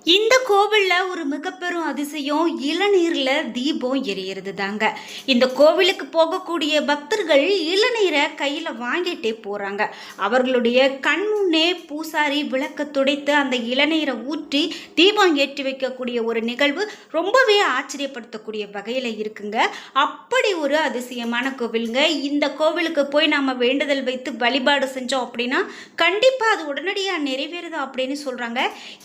இந்த கோவில்ல ஒரு மிகப்பெரும் அதிசயம் இளநீர்ல தீபம் எரியறது தாங்க. இந்த கோவிலுக்கு போகக்கூடிய பக்தர்கள் இளநீரை கையில வாங்கிட்டே போறாங்க. அவர்களுடைய கண் முன்னே பூசாரி விளக்க துடைத்து அந்த இளநீரை ஊற்றி தீபம் ஏற்றி வைக்கக்கூடிய ஒரு நிகழ்வு ரொம்பவே ஆச்சரியப்படுத்தக்கூடிய வகையில இருக்குங்க. அப்படி ஒரு அதிசயமான கோவிலுங்க. இந்த கோவிலுக்கு போய் நாம வேண்டுதல் வைத்து வழிபாடு செஞ்சோம் அப்படின்னா கண்டிப்பா அது உடனடியாக நிறைவேறுது அப்படின்னு சொல்றாங்க.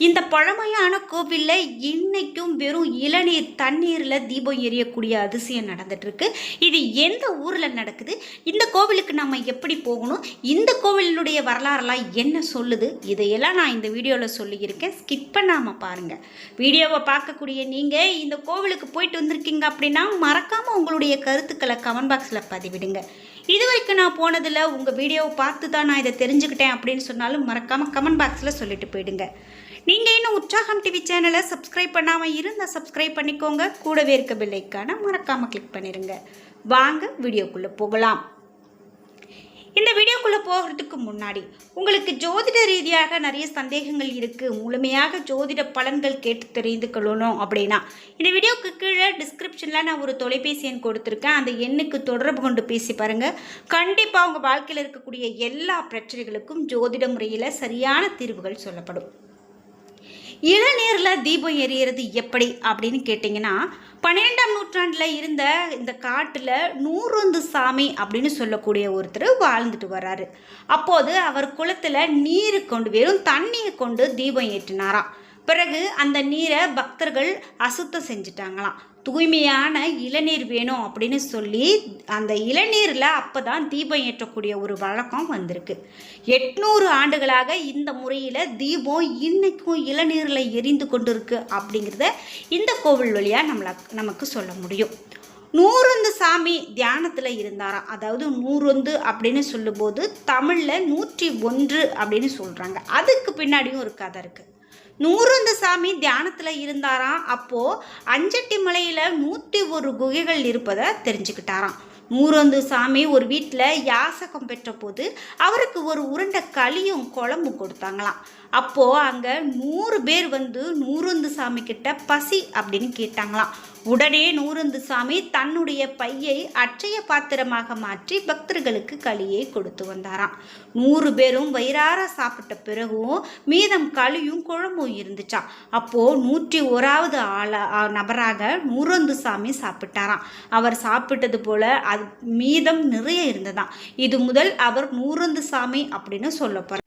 இந்த பழமையான கோவிலில் இன்னைக்கும் வெறும் இளநீர் தண்ணீரில் தீபம் எரியக்கூடிய அதிசயம் நடந்துட்டு இருக்கு. இது எந்த ஊரில் நடக்குது, இந்த கோவிலுக்கு நம்ம எப்படி போகணும், இந்த கோவிலுடைய வரலாறுலாம் என்ன சொல்லுது, இதையெல்லாம் நான் இந்த வீடியோவில் சொல்லியிருக்கேன். ஸ்கிப் பண்ணாமல் பாருங்கள். வீடியோவை பார்க்கக்கூடிய நீங்கள் இந்த கோவிலுக்கு போயிட்டு வந்திருக்கீங்க அப்படின்னா மறக்காமல் உங்களுடைய கருத்துக்களை கமெண்ட் பாக்ஸில் பதிவிடுங்க. இது வரைக்கும் நான் போனதில் உங்கள் வீடியோவை பார்த்து தான் நான் இதை தெரிஞ்சுக்கிட்டேன் அப்படின்னு சொன்னாலும் மறக்காமல் கமெண்ட் பாக்ஸில் சொல்லிட்டு போயிடுங்க. நீங்கள் இன்னும் உற்சாகம் டிவி சேனலை சப்ஸ்கிரைப் பண்ணாமல் இருந்தால் சப்ஸ்கிரைப் பண்ணிக்கோங்க. கூடவே இருக்க பெல் ஐக்கானை மறக்காமல் கிளிக் பண்ணிடுங்க. வாங்க வீடியோக்குள்ளே போகலாம். இந்த வீடியோக்குள்ளே போகிறதுக்கு முன்னாடி உங்களுக்கு ஜோதிட ரீதியாக நிறைய சந்தேகங்கள் இருக்குது, முழுமையாக ஜோதிட பலன்கள் கேட்டு தெரிந்து கொள்ளணும் அப்படின்னா இந்த வீடியோக்கு கீழே டிஸ்கிரிப்ஷனில் நான் ஒரு தொலைபேசி எண் கொடுத்துருக்கேன். அந்த எண்ணுக்கு தொடர்பு கொண்டு பேசி பாருங்கள். கண்டிப்பாக உங்கள் வாழ்க்கையில் இருக்கக்கூடிய எல்லா பிரச்சனைகளுக்கும் ஜோதிட முறையில் சரியான தீர்வுகள் சொல்லப்படும். இளநீரில் தீபம் எரியறது எப்படி அப்படின்னு கேட்டிங்கன்னா, 12ஆம் நூற்றாண்டில் இருந்த இந்த காட்டில் நூறுந்து சாமி அப்படின்னு சொல்லக்கூடிய ஒருத்தர் வாழ்ந்துட்டு வர்றாரு. அப்போது அவர் குளத்தில் நீர் கொண்டு வெறும் தண்ணியை கொண்டு தீபம் ஏற்றினாராம். பிறகு அந்த நீரை பக்தர்கள் அசுத்தம் செஞ்சுட்டாங்களாம். தூய்மையான இளநீர் வேணும் அப்படின்னு சொல்லி அந்த இளநீரில் அப்போ தான் தீபம் ஏற்றக்கூடிய ஒரு வழக்கம் வந்திருக்கு. 800 ஆண்டுகளாக இந்த முறையில் தீபம் இன்னைக்கும் இளநீரில் எரிந்து கொண்டு இருக்கு அப்படிங்கிறத இந்த கோவில் வழியாக நமக்கு சொல்ல முடியும். நூறுந்து சாமி தியானத்தில் இருந்தாராம். அதாவது நூறுந்து அப்படின்னு சொல்லும்போது தமிழில் 101 அப்படின்னு சொல்கிறாங்க. அதுக்கு பின்னாடியும் ஒரு கதை இருக்குது. நூறுந்து சாமி தியானத்தில் இருந்தாராம். அப்போது அஞ்சட்டி மலையில் 101 குகைகள் இருப்பதை தெரிஞ்சுக்கிட்டாராம். நூறுந்து சாமி ஒரு வீட்டில் யாசகம் பெற்ற போது அவருக்கு ஒரு உருண்டை களியும் குழம்பும் கொடுத்தாங்களாம். அப்போது அங்கே 100 பேர் வந்து நூறுந்து சாமி கிட்ட பசி அப்படின்னு கேட்டாங்களாம். உடனே நூறுந்து சாமி தன்னுடைய பையை அட்சய பாத்திரமாக மாற்றி பக்தர்களுக்கு களியை கொடுத்து வந்தாராம். 100 பேரும் வயிறார சாப்பிட்ட பிறகும் மீதம் களியும் குழம்பும் இருந்துச்சாம். அப்போது 101வது நபராக நூறுந்து சாமி சாப்பிட்டாராம். அவர் சாப்பிட்டது போல அது மீதம் நிறைய இருந்ததாம். இது முதல் அவர் நூறுந்து சாமி அப்படின்னு சொல்லப்படுறார்.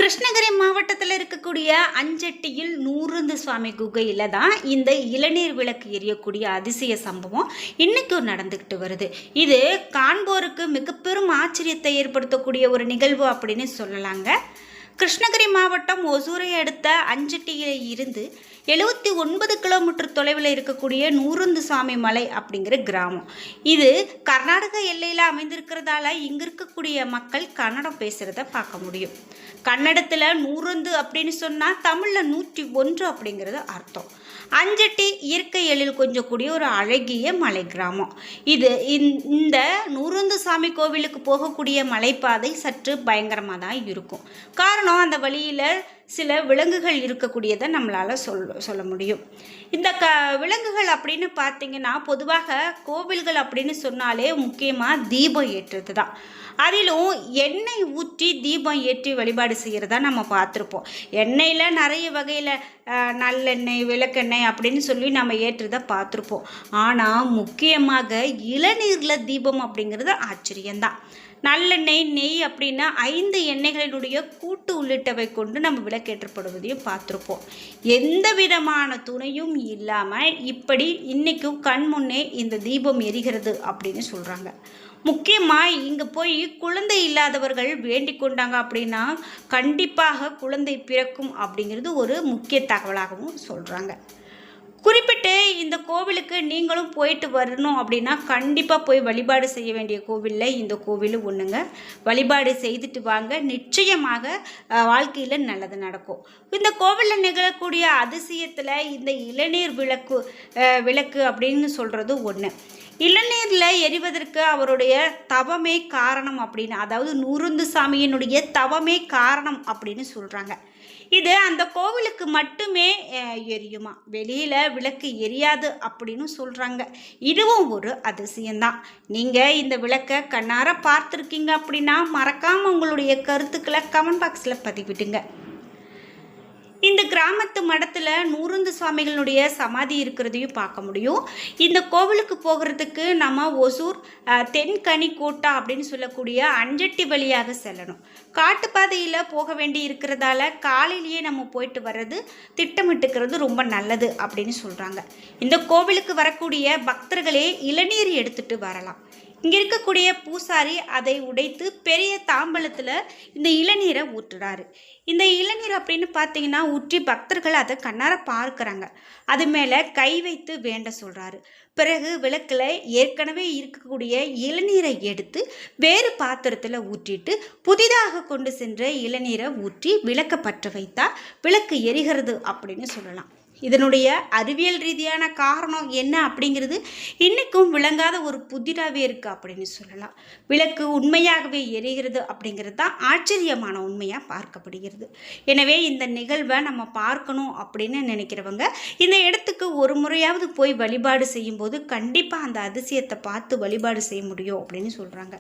கிருஷ்ணகிரி மாவட்டத்தில் இருக்கக்கூடிய அஞ்சட்டியில் நூறுந்து சுவாமி குகையில் தான் இந்த இளநீர் விளக்கு எரியக்கூடிய அதிசய சம்பவம் இன்றைக்கும் நடந்துக்கிட்டு வருது. இது காண்போருக்கு மிக பெரும் ஆச்சரியத்தை ஏற்படுத்தக்கூடிய ஒரு நிகழ்வு அப்படின்னு சொல்லலாங்க. கிருஷ்ணகிரி மாவட்டம் ஒசூரை அடுத்த அஞ்சட்டியில் இருந்து 79 கிலோமீட்டர் தொலைவில் இருக்கக்கூடிய நூறுந்து சாமி மலை அப்படிங்கிற கிராமம். இது கர்நாடக எல்லையில் அமைந்திருக்கிறதால இங்கே இருக்கக்கூடிய மக்கள் கன்னடம் பேசுகிறத பார்க்க முடியும். கன்னடத்தில் நூறுந்து அப்படின்னு சொன்னால் தமிழில் 101 அப்படிங்கிறது அர்த்தம். அஞ்சட்டி இயற்கை எழில் கொஞ்சக்கூடிய ஒரு அழகிய மலை கிராமம் இது. இந்த நூறுந்து சாமி கோவிலுக்கு போகக்கூடிய மலைப்பாதை சற்று பயங்கரமாக தான் இருக்கும். காரணம் அந்த வழியில் சில விலங்குகள் இருக்கக்கூடியதை நம்மளால் சொல்ல முடியும். இந்த விலங்குகள் அப்படின்னு பார்த்திங்கன்னா பொதுவாக கோவில்கள் அப்படின்னு சொன்னாலே முக்கியமாக தீபம் ஏற்றுறது தான். அதிலும் எண்ணெய் ஊற்றி தீபம் ஏற்றி வழிபாடு செய்கிறதா நம்ம பார்த்துருப்போம். எண்ணெயில் நிறைய வகையில் நல்லெண்ணெய் விளக்கெண்ணெய் அப்படின்னு சொல்லி நம்ம ஏற்றுறதை பார்த்துருப்போம். ஆனால் முக்கியமாக இளநீரில் தீபம் அப்படிங்கிறது ஆச்சரியம்தான். நல்லெண்ணெய் நெய் அப்படின்னா 5 எண்ணெய்களினுடைய கூட்டு உள்ளிட்டவை கொண்டு நம்ம விளக்கேற்றப்படுவதையும் பார்த்துருப்போம். எந்த விதமான துணையும் இல்லாமல் இப்படி இன்றைக்கும் கண் முன்னே இந்த தீபம் எரிகிறது அப்படின்னு சொல்கிறாங்க. முக்கியமாக இங்கே போய் குழந்தை இல்லாதவர்கள் வேண்டிக் கொண்டாங்க அப்படின்னா கண்டிப்பாக குழந்தை பிறக்கும் அப்படிங்கிறது ஒரு முக்கிய தகவலாகவும் சொல்கிறாங்க. குறிப்பிட்டு இந்த கோவிலுக்கு நீங்களும் போயிட்டு வரணும் அப்படின்னா கண்டிப்பாக போய் வழிபாடு செய்ய வேண்டிய கோவிலில் இந்த கோவில் ஒன்றுங்க. வழிபாடு செய்துட்டு வாங்க, நிச்சயமாக வாழ்க்கையில் நல்லது நடக்கும். இந்த கோவிலில் நிகழக்கூடிய அதிசயத்தில் இந்த இளநீர் விளக்கு அப்படின்னு சொல்கிறது ஒன்று. இளநீரில் எரிவதற்கு அவருடைய தவமே காரணம் அப்படின்னு, அதாவது நூறுந்து சாமியினுடைய தவமே காரணம் அப்படின்னு சொல்கிறாங்க. இது அந்த கோவிலுக்கு மட்டுமே எரியுமா, வெளியில் விளக்கு எரியாது அப்படின்னு சொல்கிறாங்க. இதுவும் ஒரு அதிசயம்தான். நீங்கள் இந்த விளக்கை கண்ணார பார்த்துருக்கீங்க அப்படின்னா மறக்காமல் உங்களுடைய கருத்துக்களை கமெண்ட் பாக்ஸில் பதிவிடுங்க. இந்த கிராமத்து மடத்தில் நூறுந்து சுவாமிகளுடைய சமாதி இருக்கிறதையும் பார்க்க முடியும். இந்த கோவிலுக்கு போகிறதுக்கு நம்ம ஒசூர் தென்கனி கோட்டா அப்படின்னு சொல்லக்கூடிய அஞ்சட்டி வழியாக செல்லணும். காட்டுப்பாதையில் போக வேண்டி இருக்கிறதால காலையிலேயே நம்ம போயிட்டு வர்றது திட்டமிட்டுக்கிறது ரொம்ப நல்லது அப்படின்னு சொல்கிறாங்க. இந்த கோவிலுக்கு வரக்கூடிய பக்தர்களே இளநீர் எடுத்துகிட்டு வரலாம். இங்கே இருக்கக்கூடிய பூசாரி அதை உடைத்து பெரிய தாம்பலத்தில் இந்த இளநீரை ஊற்றுறாரு. இந்த இளநீர் அப்படின்னு பார்த்தீங்கன்னா ஊற்றி பக்தர்கள் அதை கண்ணார பார்க்குறாங்க. அது மேலே கை வைத்து வேண்ட சொல்கிறாரு. பிறகு விளக்கில் ஏற்கனவே இருக்கக்கூடிய இளநீரை எடுத்து வேறு பாத்திரத்தில் ஊற்றிட்டு புதிதாக கொண்டு சென்ற இளநீரை ஊற்றி விளக்க பற்ற வைத்தால் விளக்கு எரிகிறது அப்படின்னு சொல்லலாம். இதனுடைய அறிவியல் ரீதியான காரணம் என்ன அப்படிங்கிறது இன்றைக்கும் விளங்காத ஒரு புதிராகவே இருக்குது அப்படின்னு சொல்லலாம். விளக்கு உண்மையாகவே எரிகிறது அப்படிங்கிறது தான் ஆச்சரியமான உண்மையாக பார்க்கப்படுகிறது. எனவே இந்த நிகழ்வை நம்ம பார்க்கணும் அப்படின்னு நினைக்கிறவங்க இந்த இடத்துக்கு ஒரு முறையாவது போய் வழிபாடு செய்யும்போது கண்டிப்பாக அந்த அதிசயத்தை பார்த்து வழிபாடு செய்ய முடியும் அப்படின்னு சொல்கிறாங்க.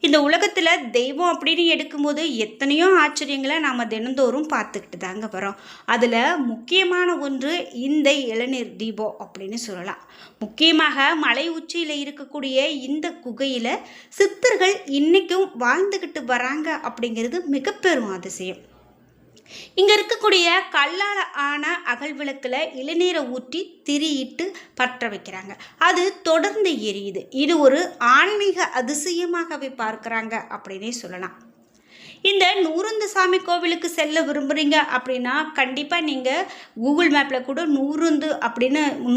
இந்த உலகத்தில் தெய்வம் அப்படின்னு எடுக்கும்போது எத்தனையோ ஆச்சரியங்களை நாம் தினந்தோறும் பார்த்துக்கிட்டு தாங்க வரோம். அதில் முக்கியமான ஒன்று இந்த இளநீர் தீபம் அப்படின்னு சொல்லலாம். முக்கியமாக மலை உச்சியில் இருக்கக்கூடிய இந்த குகையில் சித்தர்கள் இன்றைக்கும் வாழ்ந்துக்கிட்டு வராங்க அப்படிங்கிறது மிக பெரும் அதிசயம். இங்கே இருக்கக்கூடிய கல்லால் ஆன அகல் விளக்கில் இளநீரை ஊற்றி திரியிட்டு பற்ற வைக்கிறாங்க. அது தொடர்ந்து எரியுது. இது ஒரு ஆன்மீக அதிசயமாகவே பார்க்குறாங்க அப்படின்னே சொல்லலாம். இந்த நூறுந்து சாமி கோவிலுக்கு செல்ல விரும்புகிறீங்க அப்படின்னா கண்டிப்பாக நீங்கள் கூகுள் மேப்பில் கூட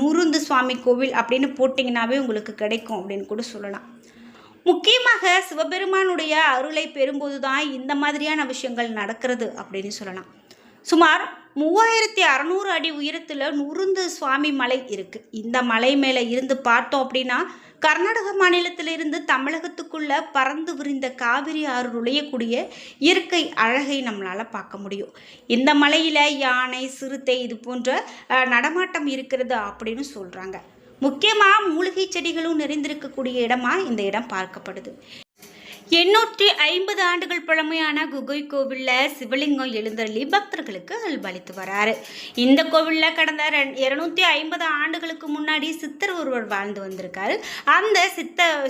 நூறுந்து சுவாமி கோவில் அப்படின்னு போட்டிங்கன்னாவே உங்களுக்கு கிடைக்கும் அப்படின்னு கூட சொல்லலாம். முக்கியமாக சிவபெருமானுடைய அருளை பெறும்போது தான் இந்த மாதிரியான விஷயங்கள் நடக்கிறது அப்படின்னு சொல்லலாம். சுமார் 3600 அடி உயரத்தில் நூறுந்து சுவாமி மலை இருக்குது. இந்த மலை மேலே இருந்து பார்த்தோம் அப்படின்னா கர்நாடக மாநிலத்திலிருந்து தமிழகத்துக்குள்ளே பறந்து விரிந்த காவிரி ஆறு நுழையக்கூடிய இயற்கை அழகை நம்மளால் பார்க்க முடியும். இந்த மலையில் யானை, சிறுத்தை இது போன்ற நடமாட்டம் இருக்கிறது அப்படின்னு சொல்கிறாங்க. முக்கியமாக மூலிகை செடிகளும் நிறைந்திருக்கக்கூடிய இடமா இந்த இடம் பார்க்கப்படுது. 850 ஆண்டுகள் பழமையான குகை கோவிலில் சிவலிங்கம் எழுந்தருளி பக்தர்களுக்கு அல்பளித்து வராரு. இந்த கோவிலில் கடந்த 250 ஆண்டுகளுக்கு முன்னாடி சித்தர் ஒருவர் வாழ்ந்து வந்திருக்காரு. அந்த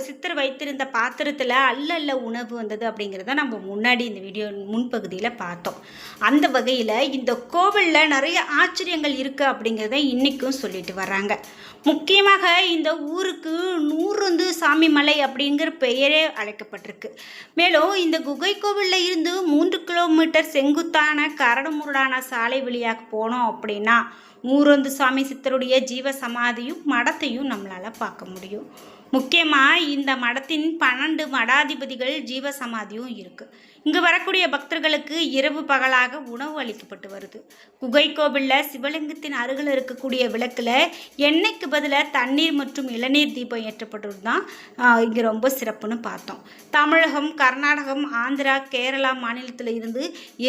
சித்தர் வைத்திருந்த பாத்திரத்தில் அல்ல உணவு வந்தது அப்படிங்கிறத நம்ம முன்னாடி இந்த வீடியோ முன்பகுதியில் பார்த்தோம். அந்த வகையில் இந்த கோவிலில் நிறைய ஆச்சரியங்கள் இருக்குது அப்படிங்கிறத இன்றைக்கும் சொல்லிட்டு வர்றாங்க. முக்கியமாக இந்த ஊருக்கு நூறுந்து சாமி மலை அப்படிங்கிற பெயரே அழைக்கப்பட்டிருக்கு. மேலும் இந்த குகை கோவிலில் இருந்து 3 கிலோமீட்டர் செங்குத்தான கரடுமுரடான சாலை வழியாக போனோம் அப்படின்னா நூறுந்து சாமி சித்தருடைய ஜீவ சமாதியும் மடத்தையும் நம்மளால் பார்க்க முடியும். முக்கியமாக இந்த மடத்தின் 12 மடாதிபதிகள் ஜீவ சமாதியும் இருக்குது. இங்கு வரக்கூடிய பக்தர்களுக்கு இரவு பகலாக உணவு அளிக்கப்பட்டு வருது. குகை கோவிலில் சிவலிங்கத்தின் அருகில் இருக்கக்கூடிய விளக்கில் எண்ணெய்க்கு பதிலாக தண்ணீர் மற்றும் இளநீர் தீபம் ஏற்றப்பட்டது தான் இங்கே ரொம்ப சிறப்புன்னு பார்த்தோம். தமிழகம், கர்நாடகம், ஆந்திரா, கேரளா மாநிலத்தில் இருந்து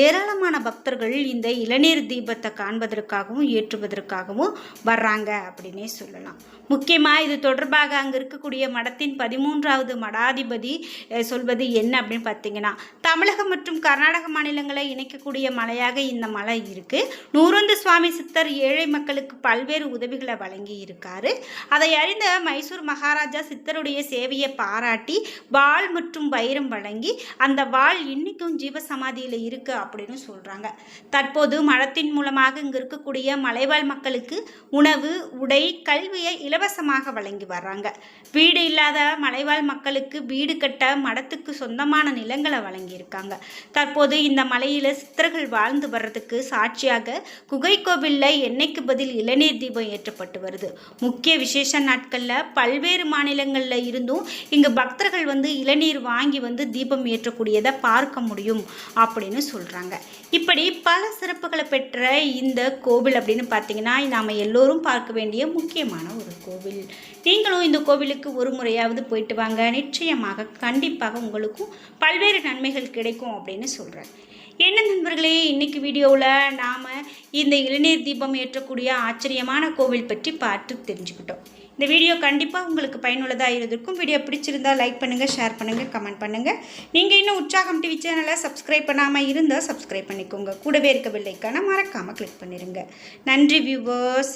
ஏராளமான பக்தர்கள் இந்த இளநீர் தீபத்தை காண்பதற்காகவும் ஏற்றுவதற்காகவும் வர்றாங்க அப்படின்னே சொல்லலாம். முக்கியமாக இது தொடர்பாக அங்கே இருக்கக்கூடிய மடத்தின் 13வது மடாதிபதி சொல்வது என்ன அப்படின்னு பார்த்தீங்கன்னா தமிழகம் மற்றும் கர்நாடக மாநிலங்களை இணைக்கக்கூடிய மலையாக இந்த மலை இருக்குது. நூறுந்து சுவாமி சித்தர் ஏழை மக்களுக்கு பல்வேறு உதவிகளை வழங்கி இருக்காரு. அதை அறிந்த மைசூர் மகாராஜா சித்தருடைய சேவையை பாராட்டி வாள் மற்றும் வைரம் வழங்கி அந்த வாள் இன்னைக்கும் ஜீவசமாதியில் இருக்குது அப்படின்னு சொல்கிறாங்க. தற்போது மடத்தின் மூலமாக இங்கே இருக்கக்கூடிய மலைவாழ் மக்களுக்கு உணவு, உடை, கல்வியை இலவசமாக வழங்கி வர்றாங்க. வீடு இல்லாத மலைவாழ் மக்களுக்கு வீடு கட்ட மடத்துக்கு சொந்தமான நிலங்களை வழங்கியிருக்காங்க. தற்போது இந்த மலையில் சித்தர்கள் வாழ்ந்து வர்றதுக்கு சாட்சியாக குகை கோவிலில் எண்ணெய்க்கு பதில் இளநீர் தீபம் ஏற்றப்பட்டு வருது. முக்கிய விசேஷ நாட்களில் பல்வேறு மாநிலங்களில் இருந்தும் இங்கு பக்தர்கள் வந்து இளநீர் வாங்கி வந்து தீபம் ஏற்றக்கூடியதை பார்க்க முடியும் அப்படின்னு சொல்கிறாங்க. இப்படி பல சிறப்புகளை பெற்ற இந்த கோவில் அப்படின்னு பார்த்தீங்கன்னா நாம் எல்லோரும் பார்க்க வேண்டிய முக்கியமான ஒரு கோவில். நீங்களும் இந்த கோவிலுக்கு ஒரு முறையாவது போயிட்டு வாங்க. நிச்சயமாக கண்டிப்பாக உங்களுக்கும் பல்வேறு நன்மைகள் கிடைக்கும் அப்படின்னு சொல்கிறேன். என்ன நண்பர்களே, இன்னைக்கு வீடியோவில் நாம் இந்த இளநீர் தீபம் ஏற்றக்கூடிய ஆச்சரியமான கோவில் பற்றி பார்த்து தெரிஞ்சுக்கிட்டோம். இந்த வீடியோ கண்டிப்பாக உங்களுக்கு பயனுள்ளதாக இருந்திருக்கும். வீடியோ பிடிச்சிருந்தால் லைக் பண்ணுங்கள், ஷேர் பண்ணுங்கள், கமெண்ட் பண்ணுங்கள். நீங்கள் இன்னும் உற்சாகம் டிவி சேனலை சப்ஸ்கிரைப் பண்ணாமல் இருந்தால் சப்ஸ்கிரைப் பண்ணிக்கோங்க. கூடவே இருக்க பெல் ஐக்கானை மறக்காமல் கிளிக் பண்ணிடுங்க. நன்றி வியூவர்ஸ்.